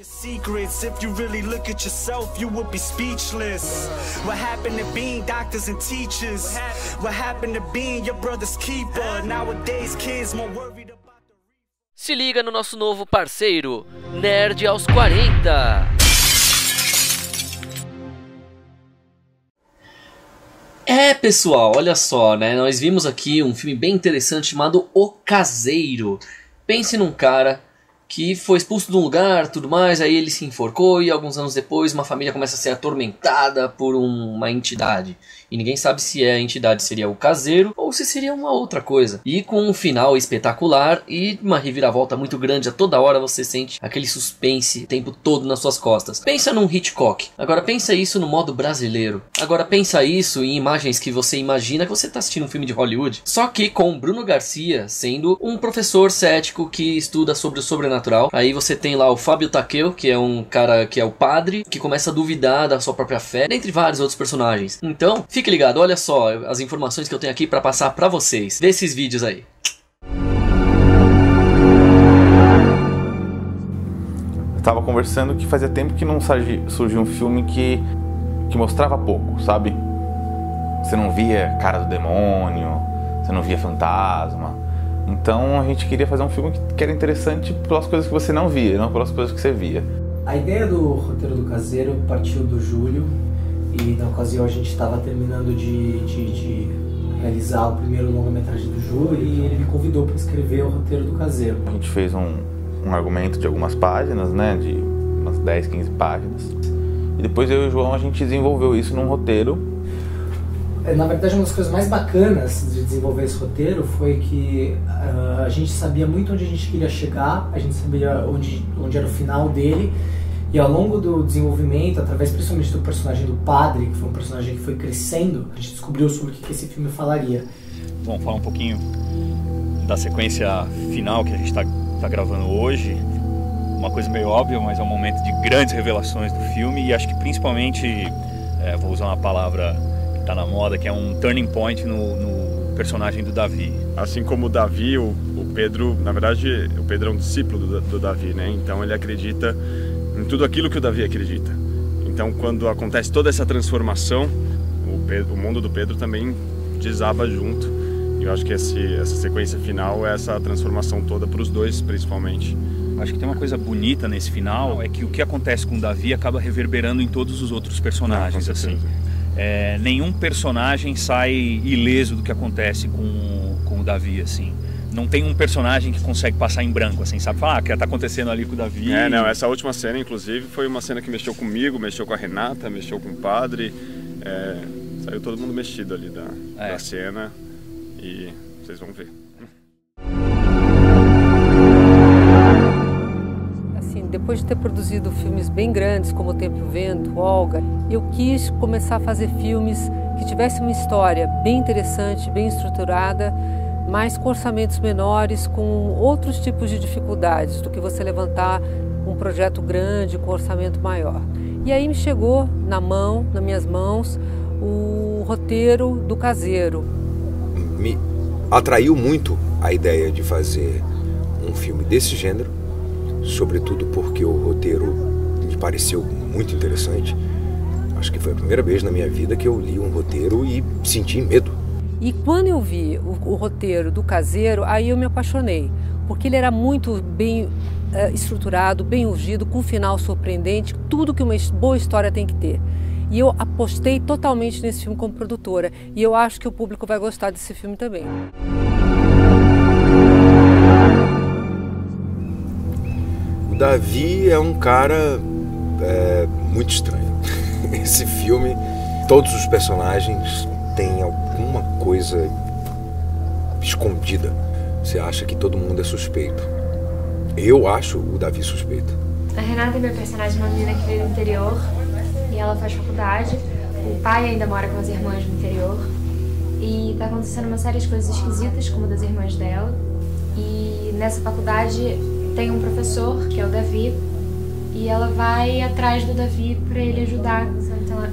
Secrets, if you really look at yourself, you would be speechless. What happened to being doctors and teachers? What happened to being your brother's keeper? Nowadays kids more worried about the... Se liga no nosso novo parceiro, Nerd aos 40. Pessoal, olha só, né? Nós vimos aqui um filme bem interessante chamado O Caseiro. Pense num cara que foi expulso de um lugar, tudo mais, aí ele se enforcou e alguns anos depois uma família começa a ser atormentada por uma entidade. E ninguém sabe se a entidade seria o caseiro ou se seria uma outra coisa. E com um final espetacular e uma reviravolta muito grande, a toda hora você sente aquele suspense o tempo todo nas suas costas. Pensa num Hitchcock. Agora pensa isso no modo brasileiro. Agora pensa isso em imagens que você imagina que você está assistindo um filme de Hollywood. Só que com Bruno Garcia sendo um professor cético que estuda sobre o sobrenatural. Aí você tem lá o Fábio Takeo, que é um cara que é o padre, que começa a duvidar da sua própria fé, dentre vários outros personagens. Então, fique ligado, olha só as informações que eu tenho aqui para passar para vocês. Vê esses vídeos aí. Eu tava conversando que fazia tempo que não surgiu um filme que mostrava pouco, sabe? Você não via cara do demônio, você não via fantasma. Então a gente queria fazer um filme que era interessante pelas coisas que você não via, não pelas coisas que você via. A ideia do roteiro do Caseiro partiu do Júlio e na ocasião a gente estava terminando de realizar o primeiro longa-metragem do Júlio e ele me convidou para escrever o roteiro do Caseiro. A gente fez um argumento de algumas páginas, né, de umas 10, 15 páginas. E depois eu e o João a gente desenvolveu isso num roteiro. Na verdade, uma das coisas mais bacanas de desenvolver esse roteiro foi que a gente sabia muito onde a gente queria chegar, a gente sabia onde era o final dele, e ao longo do desenvolvimento, através principalmente do personagem do padre, que foi um personagem que foi crescendo, a gente descobriu sobre o que esse filme falaria. Bom, falar um pouquinho da sequência final que a gente está gravando hoje. Uma coisa meio óbvia, mas é um momento de grandes revelações do filme, e acho que principalmente, vou usar uma palavra tá na moda, que é um turning point no personagem do Davi. Assim como o Davi, o Pedro, na verdade, o Pedro é um discípulo do Davi, né? Então ele acredita em tudo aquilo que o Davi acredita. Então quando acontece toda essa transformação, o mundo do Pedro também desaba junto. E eu acho que essa sequência final é essa transformação toda para os dois, principalmente. Acho que tem uma coisa bonita nesse final, é que o que acontece com o Davi acaba reverberando em todos os outros personagens, assim. Nenhum personagem sai ileso do que acontece com o Davi, assim. Não tem um personagem que consegue passar em branco, assim, sabe? Falar, o que tá acontecendo ali com o Davi. Não, essa última cena, inclusive, foi uma cena que mexeu comigo, mexeu com a Renata, mexeu com o padre. Saiu todo mundo mexido ali da cena e vocês vão ver. Depois de ter produzido filmes bem grandes, como O Tempo e o Vento, Olga, eu quis começar a fazer filmes que tivessem uma história bem interessante, bem estruturada, mas com orçamentos menores, com outros tipos de dificuldades do que você levantar um projeto grande com orçamento maior. E aí me chegou nas minhas mãos, o roteiro do Caseiro. Me atraiu muito a ideia de fazer um filme desse gênero, sobretudo porque o roteiro me pareceu muito interessante. Acho que foi a primeira vez na minha vida que eu li um roteiro e senti medo. E quando eu vi o roteiro do Caseiro, aí eu me apaixonei, porque ele era muito bem estruturado, bem urgido, com um final surpreendente, tudo que uma boa história tem que ter. E eu apostei totalmente nesse filme como produtora, e eu acho que o público vai gostar desse filme também. O Davi é um cara muito estranho. Esse filme, todos os personagens têm alguma coisa escondida. Você acha que todo mundo é suspeito. Eu acho o Davi suspeito. A Renata é meu personagem, uma menina que veio do interior e ela faz faculdade. O pai ainda mora com as irmãs no interior e tá acontecendo uma série de coisas esquisitas, como das irmãs dela. E nessa faculdade tem um professor, que é o Davi, e ela vai atrás do Davi para ele ajudar,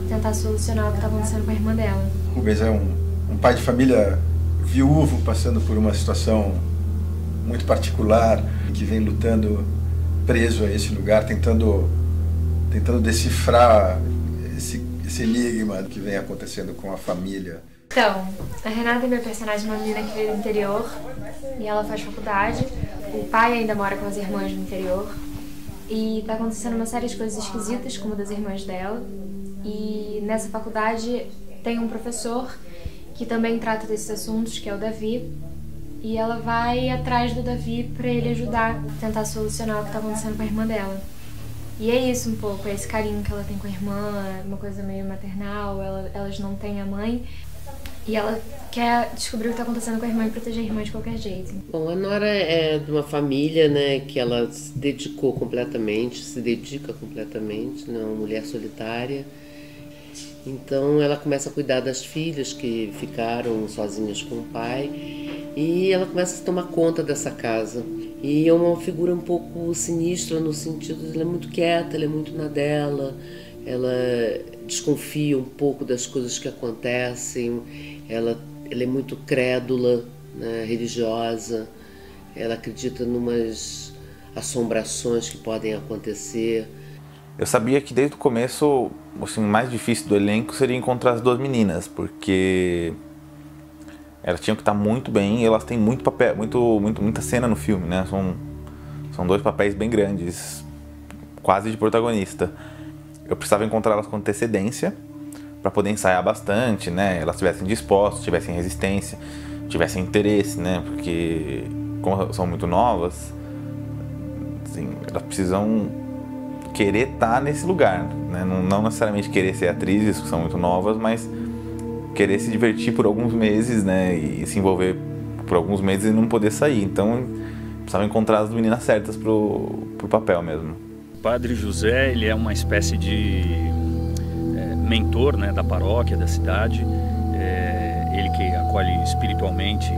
tentar solucionar o que está acontecendo com a irmã dela. Rubens é um pai de família viúvo, passando por uma situação muito particular, que vem lutando preso a esse lugar, tentando decifrar esse enigma que vem acontecendo com a família. Então, a Renata é minha personagem, uma menina que veio do interior e ela faz faculdade. O pai ainda mora com as irmãs no interior e tá acontecendo uma série de coisas esquisitas, como das irmãs dela. E nessa faculdade tem um professor que também trata desses assuntos, que é o Davi. E ela vai atrás do Davi para ele ajudar, tentar solucionar o que tá acontecendo com a irmã dela. E é isso um pouco, é esse carinho que ela tem com a irmã, uma coisa meio maternal, elas não têm a mãe. E ela quer descobrir o que está acontecendo com a irmã e proteger a irmã de qualquer jeito. Bom, a Nora é de uma família, né, que ela se dedica completamente, né, uma mulher solitária. Então ela começa a cuidar das filhas que ficaram sozinhas com o pai e ela começa a tomar conta dessa casa. E é uma figura um pouco sinistra no sentido de ela é muito quieta, ela é muito na dela, ela desconfia um pouco das coisas que acontecem, ela é muito crédula, né, religiosa, ela acredita em umas assombrações que podem acontecer. Eu sabia que desde o começo, assim, o mais difícil do elenco seria encontrar as duas meninas, porque elas tinham que estar muito bem e elas têm muito papel, muita cena no filme, né? São dois papéis bem grandes, quase de protagonista. Eu precisava encontrá-las com antecedência para poder ensaiar bastante, né? Elas estivessem dispostas, tivessem resistência, tivessem interesse, né? Porque como são muito novas, assim, elas precisam querer estar nesse lugar, né? Não necessariamente querer ser atrizes, que são muito novas, mas querer se divertir por alguns meses, né? E se envolver por alguns meses e não poder sair. Então, precisava encontrar as meninas certas pro papel mesmo. O Padre José, ele é uma espécie de mentor, né, da paróquia, da cidade. Ele que acolhe espiritualmente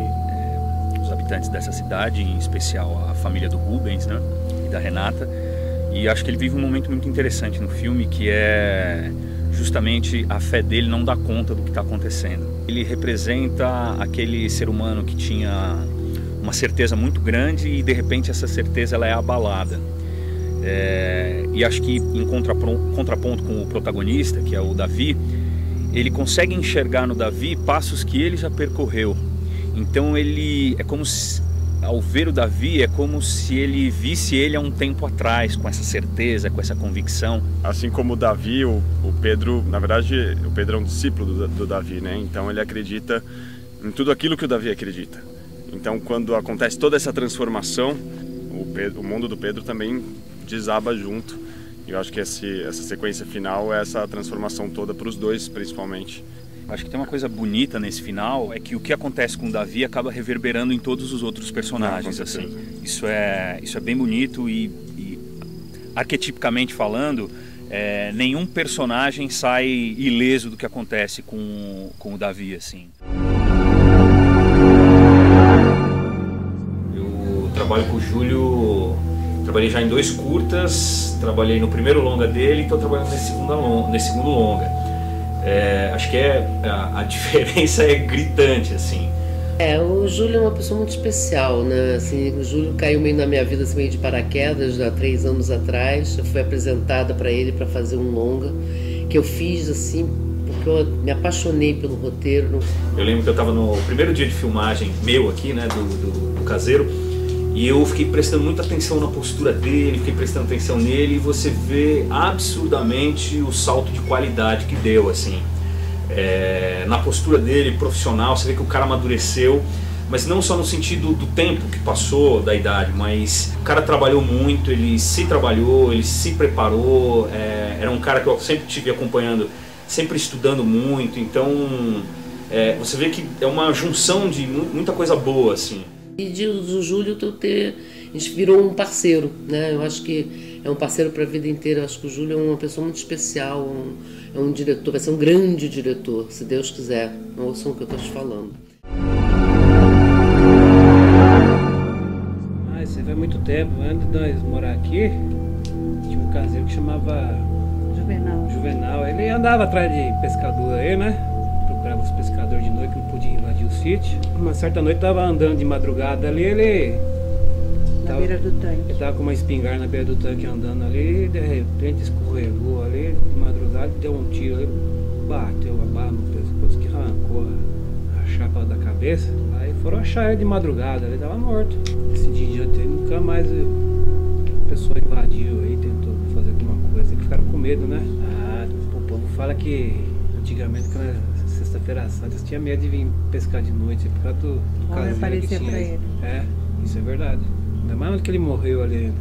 os habitantes dessa cidade, em especial a família do Rubens, né, e da Renata. E acho que ele vive um momento muito interessante no filme, que é justamente a fé dele não dá conta do que está acontecendo. Ele representa aquele ser humano que tinha uma certeza muito grande e de repente essa certeza ela é abalada. E acho que em contraponto com o protagonista, que é o Davi, ele consegue enxergar no Davi passos que ele já percorreu. Então ele é como se, ao ver o Davi, é como se ele visse ele há um tempo atrás, com essa certeza, com essa convicção. Assim como o Davi, o Pedro, na verdade, o Pedro é um discípulo do Davi, né? Então ele acredita em tudo aquilo que o Davi acredita. Então quando acontece toda essa transformação, o mundo do Pedro também desaba junto. E eu acho que essa sequência final é essa transformação toda para os dois, principalmente. Acho que tem uma coisa bonita nesse final, é que o que acontece com o Davi acaba reverberando em todos os outros personagens, assim. Isso é bem bonito e arquetipicamente falando, nenhum personagem sai ileso do que acontece com o Davi, assim. Eu trabalho com o Júlio, trabalhei já em 2 curtas, trabalhei no primeiro longa dele e estou trabalhando nesse segundo longa. Acho que a diferença é gritante, assim. O Júlio é uma pessoa muito especial, né? Assim, o Júlio caiu meio na minha vida, assim, meio de paraquedas, há 3 anos atrás. Eu fui apresentada para ele para fazer um longa, que eu fiz, assim, porque eu me apaixonei pelo roteiro. Eu lembro que eu estava no primeiro dia de filmagem meu aqui, né, do Caseiro, e eu fiquei prestando muita atenção na postura dele, fiquei prestando atenção nele, e você vê absurdamente o salto de qualidade que deu, assim. Na postura dele, profissional, você vê que o cara amadureceu, mas não só no sentido do tempo que passou, da idade, mas o cara trabalhou muito, ele se trabalhou, ele se preparou, era um cara que eu sempre estive acompanhando, sempre estudando muito, então você vê que é uma junção de muita coisa boa, assim. E do Júlio a gente virou um parceiro, né? Eu acho que é um parceiro para a vida inteira. Eu acho que o Júlio é uma pessoa muito especial, é um diretor, vai ser um grande diretor, se Deus quiser. Não ouçam o que eu estou te falando. Isso faz muito tempo. Antes de nós morar aqui, tinha um caseiro que chamava Juvenal. Ele andava atrás de pescador aí, né? Procurava os pescadores de noite que não podiam invadir o sítio. Uma certa noite estava andando de madrugada ali, ele Na beira do tanque. Ele tava com uma espingarda na beira do tanque andando ali, e de repente escorregou ali, de madrugada, deu um tiro ali, bateu a barra no pescoço, que arrancou a chapa da cabeça. Aí foram achar ele de madrugada, ele tava morto. Esse dia em diante nunca mais a pessoa invadiu aí, tentou fazer alguma coisa, que ficaram com medo, né? O povo fala que antigamente, quando era Sexta-feira Santa, tinha medo de vir pescar de noite, por causa do caseiro aparecer que tinha. pra ele. É, isso é verdade. Ainda mais que ele morreu ali,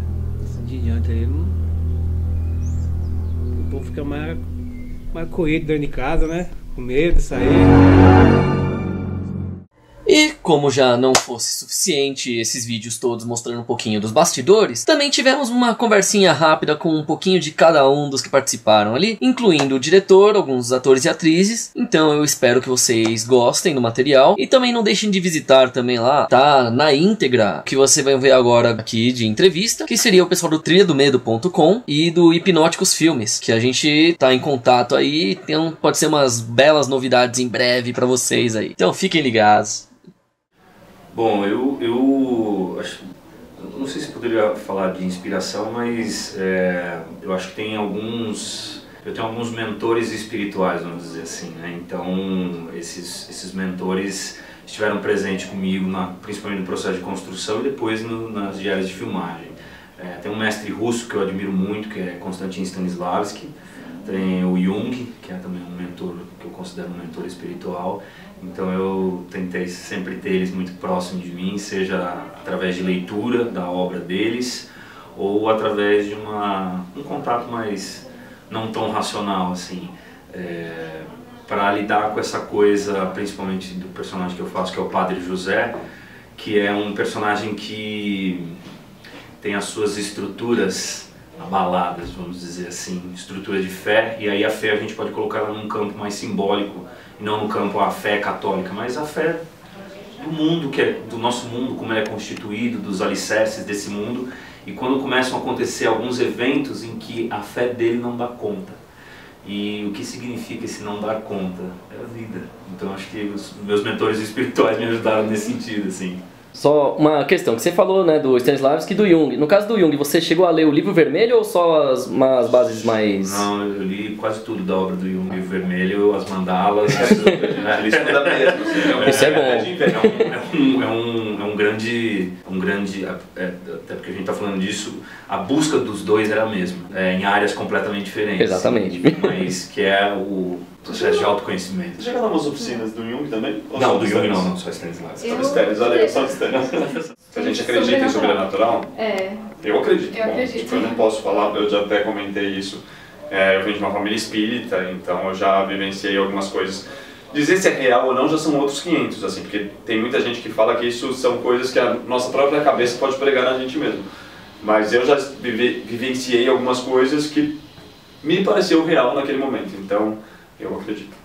esse dia em diante, ele não... O povo fica mais corrido dentro de casa, né? Com medo de sair. E como já não fosse suficiente esses vídeos todos mostrando um pouquinho dos bastidores, também tivemos uma conversinha rápida com um pouquinho de cada um dos que participaram ali, incluindo o diretor, alguns atores e atrizes. Então eu espero que vocês gostem do material e também não deixem de visitar também lá, tá na íntegra, que você vai ver agora aqui de entrevista, que seria o pessoal do trilhadomedo.com e do Hipnóticos Filmes, que a gente tá em contato aí, então pode ser umas belas novidades em breve pra vocês aí. Então fiquem ligados. Bom, eu acho, não sei se poderia falar de inspiração, mas eu acho que eu tenho alguns mentores espirituais, vamos dizer assim, né? Então esses mentores estiveram presentes comigo, principalmente no processo de construção e depois nas diárias de filmagem. Tem um mestre russo que eu admiro muito, que é Konstantin Stanislavski. Tem o Jung, que é também um mentor, que eu considero um mentor espiritual. Então eu tentei sempre ter eles muito próximos de mim, seja através de leitura da obra deles ou através de um contato mais não tão racional assim, para lidar com essa coisa, principalmente do personagem que eu faço, que é o Padre José, que é um personagem que tem as suas estruturas abaladas, vamos dizer assim, estrutura de fé, e aí a fé a gente pode colocar ela num campo mais simbólico, e não no campo a fé católica, mas a fé do mundo, do nosso mundo, como ele é constituído, dos alicerces desse mundo, e quando começam a acontecer alguns eventos em que a fé dele não dá conta. E o que significa esse não dar conta? É a vida. Então acho que os meus mentores espirituais me ajudaram nesse sentido, assim. Só uma questão, que você falou, né, do Stanislavski e do Jung. No caso do Jung, você chegou a ler o Livro Vermelho ou só as bases mais... Não, eu li quase tudo da obra do Jung. O Livro Vermelho, as mandalas... Isso é bom. É um grande... Até porque a gente está falando disso, a busca dos dois era a mesma, em áreas completamente diferentes. Exatamente. Mas que é o processo de autoconhecimento. Você já ganhou umas oficinas do Jung também? Ou não, do Jung não, só Stanislavski. Só Stanislavski, olha, só Stanislavski. Se a gente acredita em sobrenatural, eu acredito. Eu acredito. Tipo, eu não posso falar, eu já até comentei isso. Eu venho de uma família espírita, então eu já vivenciei algumas coisas. Dizer se é real ou não já são outros 500, assim, porque tem muita gente que fala que isso são coisas que a nossa própria cabeça pode pregar na gente mesmo. Mas eu já vivenciei algumas coisas que me pareceu real naquele momento, então eu acredito.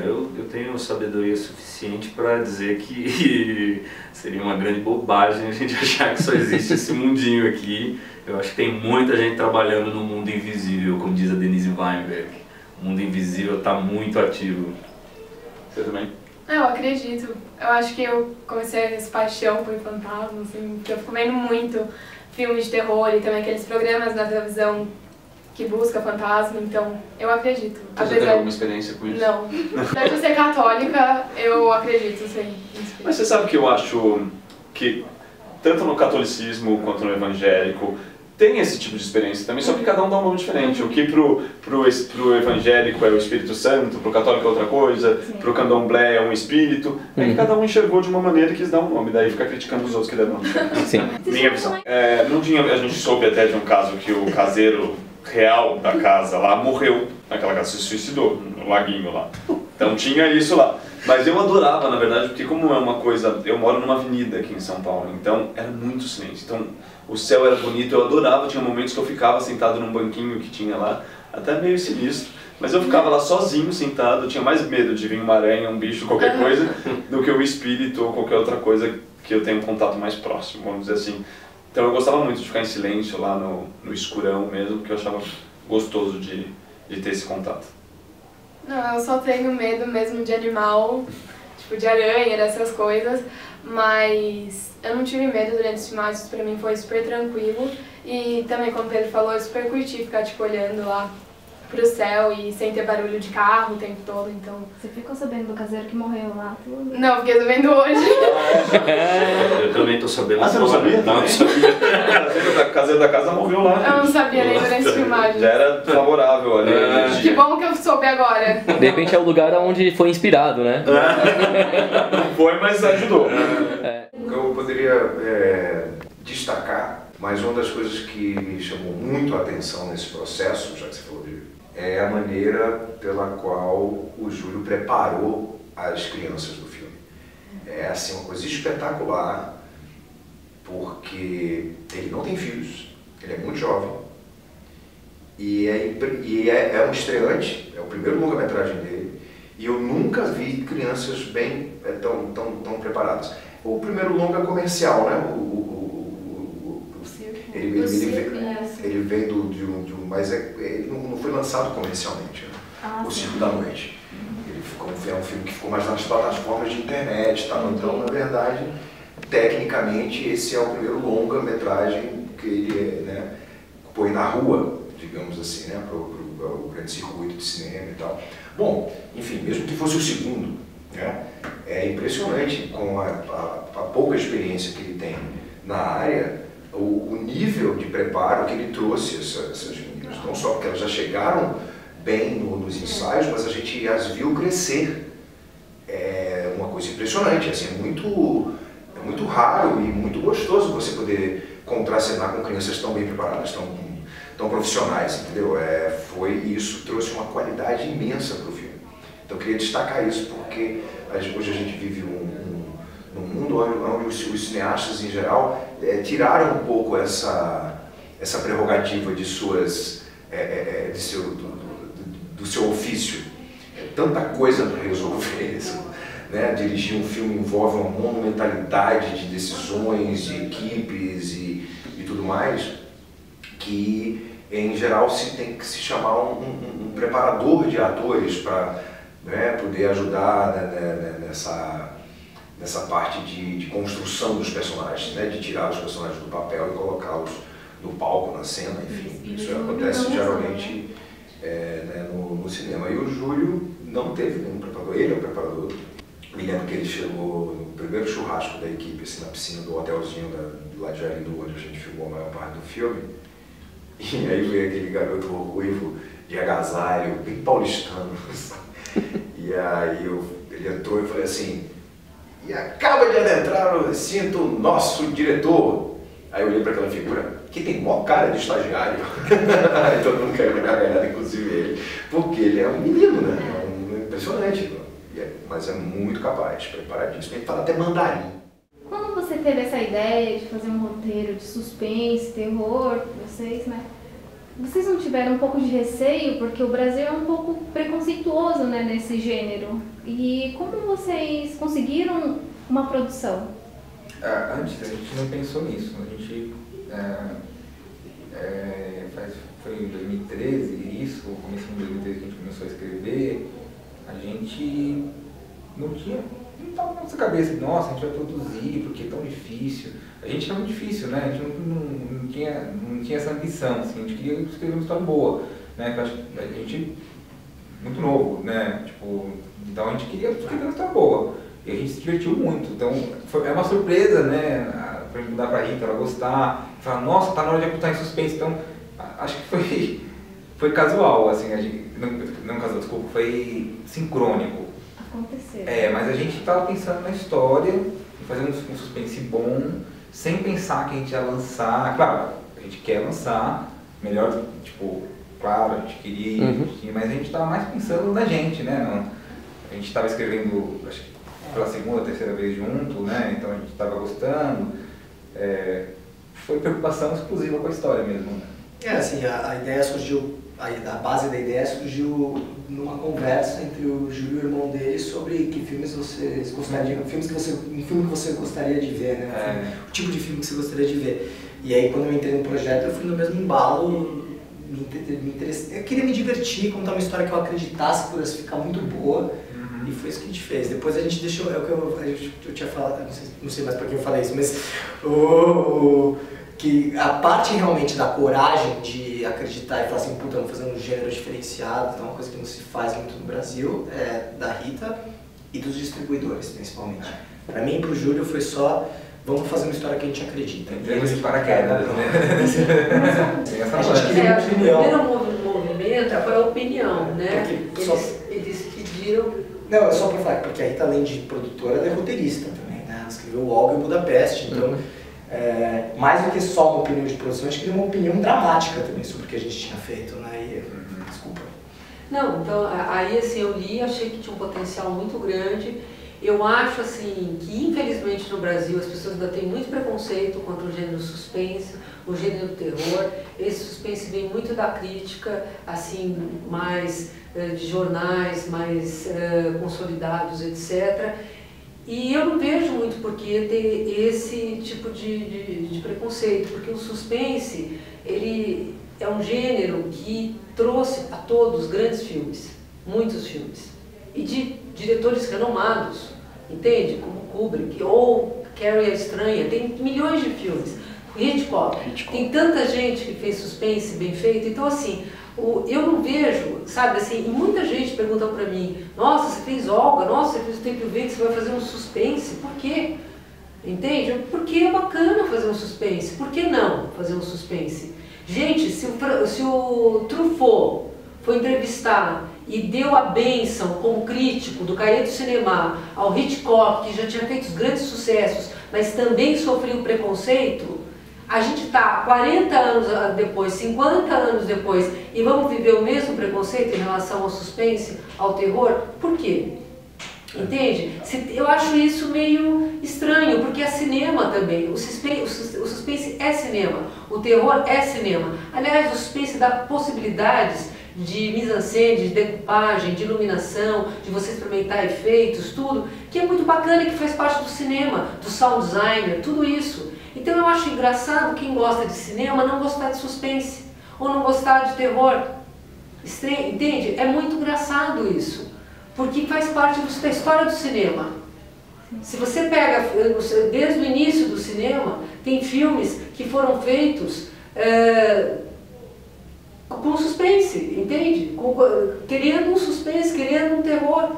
Eu tenho sabedoria suficiente para dizer que seria uma grande bobagem a gente achar que só existe esse mundinho aqui. Eu acho que tem muita gente trabalhando no mundo invisível, como diz a Denise Weinberg. O mundo invisível está muito ativo. Você também? Eu acredito. Eu acho que eu comecei essa paixão por fantasmas, assim, porque eu fico vendo muito filmes de terror e também aqueles programas na televisão que busca fantasma, então eu acredito. Você já teve alguma experiência com isso? Não. Apesar de eu ser católica, eu acredito, sim. Mas você sabe que eu acho que tanto no catolicismo quanto no evangélico tem esse tipo de experiência também, só que cada um dá um nome diferente. O que pro evangélico é o Espírito Santo, pro católico é outra coisa, pro candomblé é um espírito. É que cada um enxergou de uma maneira e quis dar um nome, daí fica criticando os outros que deram nome. Sim. Minha visão. Não tinha, a gente soube até de um caso que o caseiro real da casa lá morreu naquela casa, se suicidou no laguinho lá. Então tinha isso lá. Mas eu adorava, na verdade, porque como é uma coisa... Eu moro numa avenida aqui em São Paulo, então era muito silêncio. Então o céu era bonito, eu adorava. Tinha momentos que eu ficava sentado num banquinho que tinha lá, até meio sinistro. Mas eu ficava lá sozinho, sentado. Eu tinha mais medo de vir uma aranha, um bicho, qualquer coisa, do que o espírito ou qualquer outra coisa que eu tenho um contato mais próximo, vamos dizer assim. Então eu gostava muito de ficar em silêncio lá no escurão mesmo, porque eu achava gostoso de ter esse contato. Não, eu só tenho medo mesmo de animal, tipo de aranha, dessas coisas, mas eu não tive medo durante as filmagens, pra mim foi super tranquilo. E também, como o Pedro falou, eu super curti ficar tipo olhando lá pro céu e sem ter barulho de carro o tempo todo, então... Você ficou sabendo do caseiro que morreu lá? Tudo? Não, fiquei sabendo hoje. Eu também tô sabendo. Ah, você não sabia? Não, não sabia. O caseiro da casa morreu lá. Eu não sabia nem durante as filmagens. Já era favorável ali. Que bom que eu soube agora. De repente é o lugar onde foi inspirado, né? Não foi, mas ajudou. Eu poderia destacar, mas uma das coisas que me chamou muito a atenção nesse processo, já que você falou é a maneira pela qual o Júlio preparou as crianças do filme. É assim, uma coisa espetacular, porque ele não tem filhos, ele é muito jovem, e é um estreante, é o primeiro longa-metragem dele, e eu nunca vi crianças bem tão preparadas. O primeiro longa comercial, né? Ele veio de um mas ele não foi lançado comercialmente, né? O Circo da Noite. É um filme que ficou mais nas plataformas de internet, tá? Então, na verdade, tecnicamente, esse é o primeiro longa-metragem que ele põe na rua, digamos assim, né? Pro grande circuito de cinema e tal. Bom, enfim, mesmo que fosse o segundo, né? É impressionante com a pouca experiência que ele tem na área, o nível de preparo que ele trouxe essas meninas, não só porque elas já chegaram bem nos ensaios, mas a gente as viu crescer. É uma coisa impressionante, assim, é muito raro e muito gostoso você poder contracenar com crianças tão bem preparadas, tão profissionais, entendeu? Isso trouxe uma qualidade imensa para o filme. Então eu queria destacar isso porque hoje a gente vive num mundo onde os cineastas em geral tiraram um pouco essa prerrogativa de do seu ofício. Tanta coisa para resolver isso, né? Dirigir um filme envolve uma monumentalidade de decisões, de equipes e tudo mais, que em geral tem que se chamar um preparador de atores para poder ajudar nessa parte de construção dos personagens, né? De tirar os personagens do papel e colocá-los no palco, na cena, enfim. Isso acontece geralmente no cinema. E o Júlio não teve nenhum preparador, ele é o preparador. Me lembro que ele chegou no primeiro churrasco da equipe, assim, na piscina do hotelzinho lá de Arindu, onde a gente filmou a maior parte do filme. E aí veio aquele garoto ruivo de agasalho, bem paulistano. E aí ele entrou e falei assim, e acaba de adentrar no recinto o nosso diretor. Aí eu olhei para aquela figura, que tem mó cara de estagiário. Aí todo mundo caiu na gargalhada, inclusive ele, porque ele é um menino, né? É impressionante, mas é muito capaz, preparadíssimo. Ele fala até mandarim. Quando você teve essa ideia de fazer um roteiro de suspense, terror, vocês não tiveram um pouco de receio? Porque o Brasil é um pouco preconceituoso, né, nesse gênero. E como vocês conseguiram uma produção? Antes a gente não pensou nisso. A gente foi em 2013, isso, começo de 2013 que a gente começou a escrever. A gente não estava na nossa cabeça, nossa, a gente vai produzir, porque é tão difícil. A gente é muito difícil, né? A gente não tinha essa ambição, assim, a gente queria escrever uma história boa, né? A gente muito novo, né? Então a gente queria escrever uma história boa. E a gente se divertiu muito. Então é uma surpresa, né? Pra gente mudar pra Rita, ela gostar, falar, nossa, tá na hora de botar em suspense. Então acho que foi casual, assim, não casual, desculpa, foi sincrônico. Aconteceu. Mas a gente estava pensando na história, em fazer um suspense bom, sem pensar que a gente ia lançar. Claro, a gente quer lançar, melhor, claro, a gente queria, mas a gente estava mais pensando na gente, né? A gente estava escrevendo, acho que pela segunda, terceira vez junto, né? Então a gente estava gostando. Foi preocupação exclusiva com a história mesmo, né? Assim, a ideia surgiu, a base da ideia surgiu numa conversa entre o Júlio e o irmão dele sobre que filmes vocês gostariam, um filme que você gostaria de ver, né? O tipo de filme que você gostaria de ver. E aí quando eu entrei no projeto eu fui no mesmo embalo, me interessei, eu queria me divertir, contar uma história que eu acreditasse que pudesse ficar muito boa. E foi isso que a gente fez. Depois a gente deixou, é o que eu tinha falado, não sei mais pra quem eu falei isso, mas que a parte realmente da coragem de acreditar e falar assim, puta, vamos fazer um gênero diferenciado, então é uma coisa que não se faz muito no Brasil, é da Rita e dos distribuidores, principalmente. Pra mim e pro Júlio foi só, vamos fazer uma história que a gente acredita. Entramos de paraquedas, né? A gente queria uma opinião. O primeiro movimento foi a opinião, né? Eles pediram... Não, é só pra falar, porque a Rita, além de produtora, ela é roteirista também, né? Ela escreveu o Olga e Budapeste, então... mais do que só uma opinião de produção, a gente queria uma opinião dramática também sobre o que a gente tinha feito, né? Desculpa. Não, então, aí assim, eu li, achei que tinha um potencial muito grande. Eu acho assim, que infelizmente no Brasil as pessoas ainda têm muito preconceito contra o gênero suspense, o gênero terror. Esse suspense vem muito da crítica, assim, mais de jornais, mais consolidados, etc. E eu não vejo muito por que ter esse tipo de preconceito, porque o suspense, ele é um gênero que trouxe a todos grandes filmes, muitos filmes, e de diretores renomados, entende? Como Kubrick ou Carrie a Estranha, tem milhões de filmes. Hitchcock, tem tanta gente que fez suspense bem feito, então assim, eu não vejo, sabe assim, e muita gente pergunta pra mim, nossa, você fez Olga, nossa, você fez o Tempo Verde, você vai fazer um suspense, por quê? Entende? Porque é bacana fazer um suspense, por que não fazer um suspense? Gente, se o Truffaut foi entrevistar e deu a bênção como crítico do Cahiers du Cinéma ao Hitchcock, que já tinha feito os grandes sucessos, mas também sofreu preconceito, a gente está 40 anos depois, 50 anos depois, e vamos viver o mesmo preconceito em relação ao suspense, ao terror? Por quê? Entende? Eu acho isso meio estranho, porque é cinema também. O suspense é cinema, o terror é cinema. Aliás, o suspense dá possibilidades de mise-en-scène, de decupagem, de iluminação, de você experimentar efeitos, tudo, que é muito bacana e que faz parte do cinema, do sound designer, tudo isso. Então eu acho engraçado quem gosta de cinema não gostar de suspense, ou não gostar de terror. Entende? É muito engraçado isso, porque faz parte da história do cinema. Se você pega, desde o início do cinema, tem filmes que foram feitos com suspense, entende? Querendo um suspense, querendo um terror.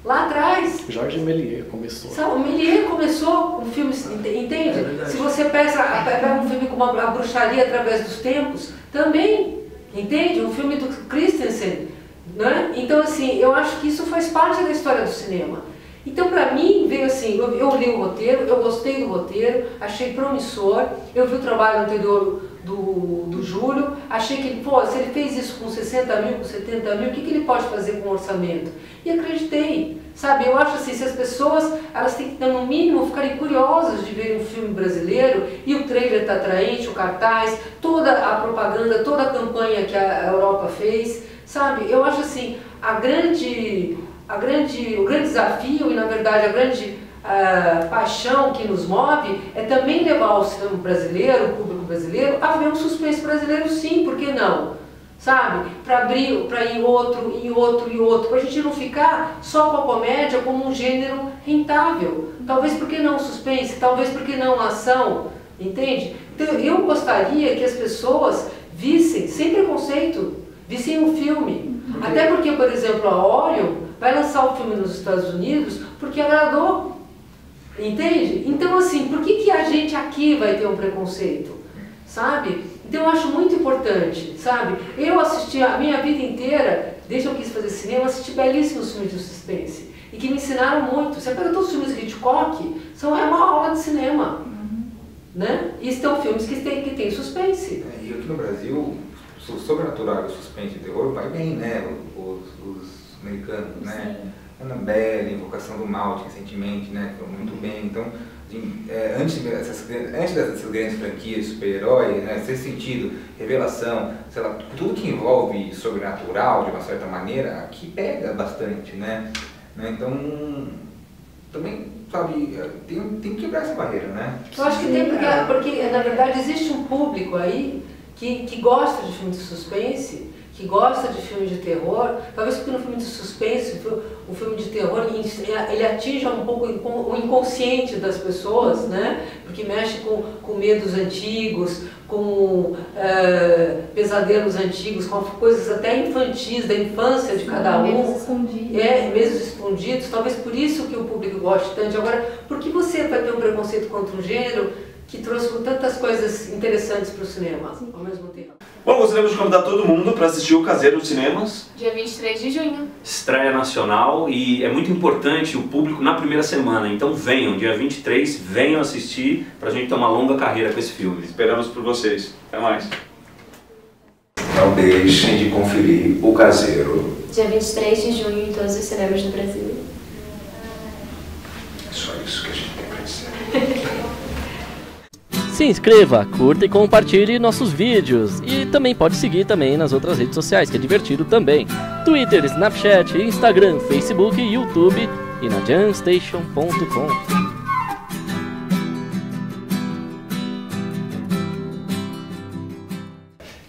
Lá atrás. Georges Méliès começou. O Méliès começou com filmes, entende? Se você pega um filme como A Bruxaria Através dos Tempos, também, entende? Um filme do Christensen, né? Então assim, eu acho que isso faz parte da história do cinema. Então para mim veio assim, eu li o roteiro, eu gostei do roteiro, achei promissor, eu vi o trabalho anterior do Júlio, achei que pô, se ele fez isso com 60 mil, com 70 mil, o que ele pode fazer com o orçamento? E acreditei, sabe? Eu acho assim, se as pessoas, elas têm que no mínimo ficarem curiosas de ver um filme brasileiro, e o trailer está atraente, o cartaz, toda a propaganda, toda a campanha que a Europa fez, sabe? Eu acho assim, o grande desafio e na verdade a grande paixão que nos move é também levar o cinema brasileiro, o público brasileiro, a ver um suspense brasileiro sim, por que não? Sabe? Para ir outro, e outro, e outro, para a gente não ficar só com a comédia como um gênero rentável. Talvez por que não suspense, talvez por que não ação, entende? Então eu gostaria que as pessoas vissem, sem preconceito, vissem um filme. Até porque, por exemplo, a Orion vai lançar o filme nos Estados Unidos porque agradou. Entende? Então assim, por que a gente aqui vai ter um preconceito? Sabe? Então eu acho muito importante, sabe? Eu assisti a minha vida inteira, desde que eu quis fazer cinema, assisti belíssimos filmes de suspense. E que me ensinaram muito. Você pega todos os filmes de Hitchcock, é uma aula de cinema. Né? E são filmes que tem suspense. E aqui no Brasil, o sobrenatural, o suspense e o terror vai bem, né? Os americanos, né? Annabelle, Invocação do Mal, recentemente, né? Que foram muito bem. Então, assim, antes dessas grandes franquias, super-herói, né? Sexto Sentido, Revelação, sei lá, tudo que envolve sobrenatural, de uma certa maneira, aqui pega bastante, né? Então, também, sabe, tem que quebrar essa barreira, né? Eu acho que tem, porque na verdade existe um público aí que gosta de filmes de suspense, que gosta de filme de terror, talvez porque no filme de suspense, o filme de terror, ele atinge um pouco o inconsciente das pessoas, né? Porque mexe com medos antigos, com pesadelos antigos, com coisas até infantis, da infância de cada um. Medos escondidos. Medos escondidos, talvez por isso que o público goste tanto. Agora, por que você vai ter um preconceito contra um gênero que trouxe tantas coisas interessantes para o cinema ao mesmo tempo? Bom, gostaríamos de convidar todo mundo para assistir o Caseiro nos cinemas. Dia 23 de junho. Estreia nacional e é muito importante o público na primeira semana. Então venham, dia 23, venham assistir pra gente ter uma longa carreira com esse filme. Esperamos por vocês. Até mais. Não deixem de conferir o Caseiro. Dia 23 de junho em todos os cinemas do Brasil. É só isso que a gente tem para dizer. Se inscreva, curta e compartilhe nossos vídeos. E também pode seguir também nas outras redes sociais, que é divertido também. Twitter, Snapchat, Instagram, Facebook, YouTube e na jamstation.com.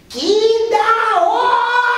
Que da hora!